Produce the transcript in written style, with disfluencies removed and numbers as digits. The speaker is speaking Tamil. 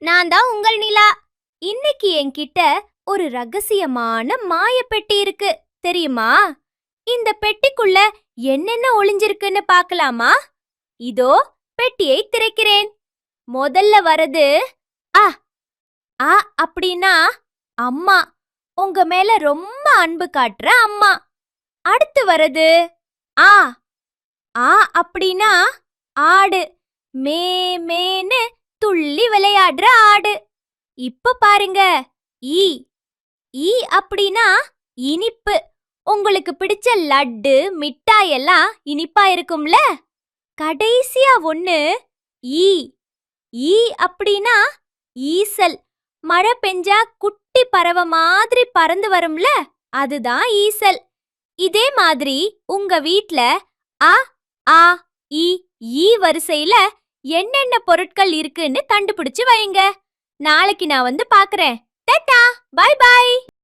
நான் தான் உங்கள் நிலா. இன்னைக்கு என்கிட்ட ஒரு ரகசியமான மாயப்பெட்டி இருக்கு, தெரியுமா? இந்த பெட்டிக்குள்ள என்னென்ன ஒளிஞ்சிருக்குன்னு பார்க்கலாமா? இதோ பெட்டியை திறக்கிறேன். முதல்ல வரது ஆ ஆ அப்படின்னா அம்மா. உங்க மேல ரொம்ப அன்பு காட்டுற அம்மா. அடுத்து வரது ஆ ஆ அப்படின்னா ஆடு. மே மேன்னு துள்ளி விளையாடுற ஆடு. இப்ப பாருங்க, ஈ ஈ அப்படின்னா இனிப்பு. உங்களுக்கு பிடிச்ச லட்டு, மிட்டாய் எல்லாம் இனிப்பா இருக்கும்ல. கடைசியா ஒண்ணு ஈ ஈ அப்படின்னா ஈசல். மழை பெஞ்சா குட்டி பறவை மாதிரி பறந்து வரும்ல, அதுதான் ஈசல். இதே மாதிரி உங்க வீட்ல அ ஆ இ ஈ வரிசையில என்னென்ன பொருட்கள் இருக்குன்னு கண்டுபிடிச்சு வைங்க. நாளைக்கு நான் வந்து பார்க்கறேன். Tata, bye by.